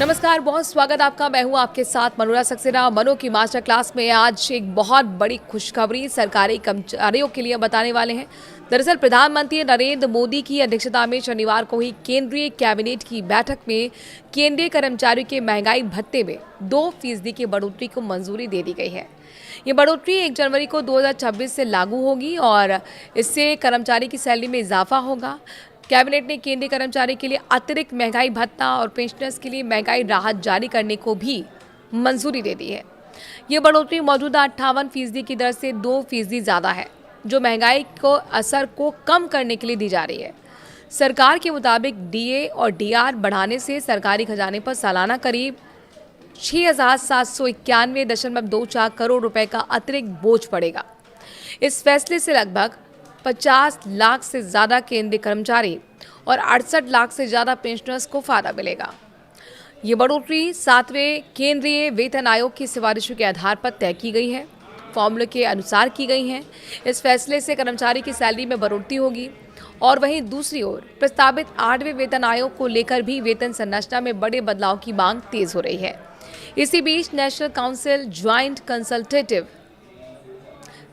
नमस्कार, बहुत स्वागत आपका। मैं हूं आपके साथ मनोरा सक्सेना। मनो की मास्टर क्लास में आज एक बहुत बड़ी खुशखबरी सरकारी कर्मचारियों के लिए बताने वाले हैं। दरअसल प्रधानमंत्री नरेंद्र मोदी की अध्यक्षता में शनिवार को ही केंद्रीय कैबिनेट की बैठक में केंद्रीय कर्मचारियों के महंगाई भत्ते में 2% की बढ़ोतरी को मंजूरी दे दी गई है। ये बढ़ोतरी 1 जनवरी को 2026 से लागू होगी और इससे कर्मचारी की सैलरी में इजाफा होगा। कैबिनेट ने केंद्रीय कर्मचारी के लिए अतिरिक्त महंगाई भत्ता और पेंशनर्स के लिए महंगाई राहत जारी करने को भी मंजूरी दे दी है। ये बढ़ोतरी मौजूदा 58% की दर से 2% ज़्यादा है, जो महंगाई को असर को कम करने के लिए दी जा रही है। सरकार के मुताबिक डीए और डीआर बढ़ाने से सरकारी खजाने पर सालाना करीब 6,791.24 करोड़ रुपए का अतिरिक्त बोझ पड़ेगा। इस फैसले से लगभग 50 लाख से ज़्यादा केंद्रीय कर्मचारी और 68 लाख से ज़्यादा पेंशनर्स को फायदा मिलेगा। ये बढ़ोतरी 7वें केंद्रीय वेतन आयोग की सिफारिशों के आधार पर तय की गई है, फॉर्मूले के अनुसार की गई हैं। इस फैसले से कर्मचारी की सैलरी में बढ़ोतरी होगी और वहीं दूसरी ओर प्रस्तावित 8वें वेतन आयोग को लेकर भी वेतन संरचना में बड़े बदलाव की मांग तेज हो रही है। इसी बीच national council joint consultative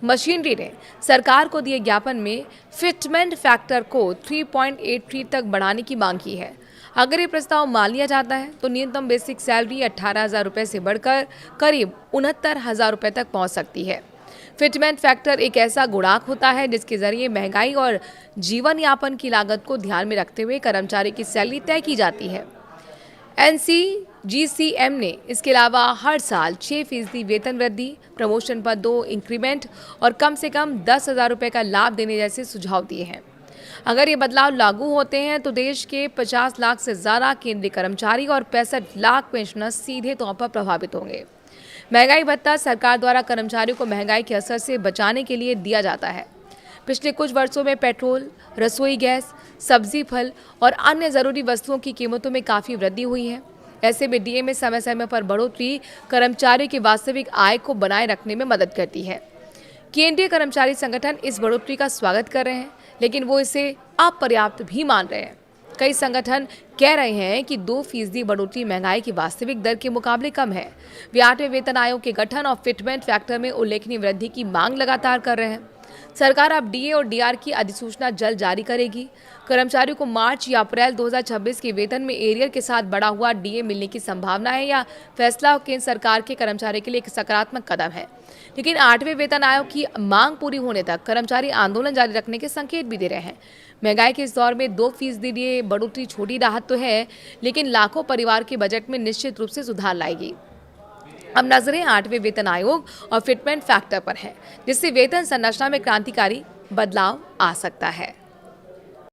machinery ने सरकार को दिए ज्ञापन में फिटमेंट फैक्टर को 3.83 तक बढ़ाने की मांग की है। अगर ये प्रस्ताव मान लिया जाता है तो न्यूनतम बेसिक सैलरी 18,000 रुपये से बढ़कर करीब 69,000 रुपये तक पहुंच सकती है। फिटमेंट फैक्टर एक ऐसा गुणांक होता है जिसके जरिए महंगाई और जीवन यापन की लागत को ध्यान में रखते हुए कर्मचारी की सैलरी तय की जाती है। NCGCM ने इसके अलावा हर साल 6% वेतन वृद्धि, प्रमोशन पर 2 इंक्रीमेंट और कम से कम 10,000 रुपये का लाभ देने जैसे सुझाव दिए हैं। अगर ये बदलाव लागू होते हैं तो देश के 50 लाख से ज़्यादा केंद्रीय कर्मचारी और 65 लाख पेंशनर सीधे तौर पर प्रभावित होंगे। महंगाई भत्ता सरकार द्वारा कर्मचारियों को महंगाई के असर से बचाने के लिए दिया जाता है। पिछले कुछ वर्षों में पेट्रोल, रसोई गैस, सब्जी, फल और अन्य ज़रूरी वस्तुओं की कीमतों में काफ़ी वृद्धि हुई है। ऐसे में डीए में समय समय पर बढ़ोतरी कर्मचारियों की वास्तविक आय को बनाए रखने में मदद करती है। केंद्रीय कर्मचारी संगठन इस बढ़ोतरी का स्वागत कर रहे हैं, लेकिन वो इसे अपर्याप्त भी मान रहे हैं। कई संगठन कह रहे हैं कि 2% बढ़ोतरी महंगाई की वास्तविक दर के मुकाबले कम है। वे 8वें वेतन आयोग के गठन और फिटमेंट फैक्टर में उल्लेखनीय वृद्धि की मांग लगातार कर रहे हैं। सरकार अब डीए और डीआर की अधिसूचना जल्द जारी करेगी। कर्मचारियों को मार्च या अप्रैल 2026 के वेतन में एरियर के साथ बढ़ा हुआ डीए मिलने की संभावना है। या फैसला केंद्र सरकार के कर्मचारी के लिए एक सकारात्मक कदम है, लेकिन 8वें वेतन आयोग की मांग पूरी होने तक कर्मचारी आंदोलन जारी रखने के संकेत भी दे रहे हैं। महंगाई के इस दौर में 2% डीए बढ़ोतरी छोटी राहत तो है, लेकिन लाखों परिवार के बजट में निश्चित रूप से सुधार लाएगी। अब नजरें 8वें वेतन आयोग और फिटमेंट फैक्टर पर है, जिससे वेतन संरचना में क्रांतिकारी बदलाव आ सकता है।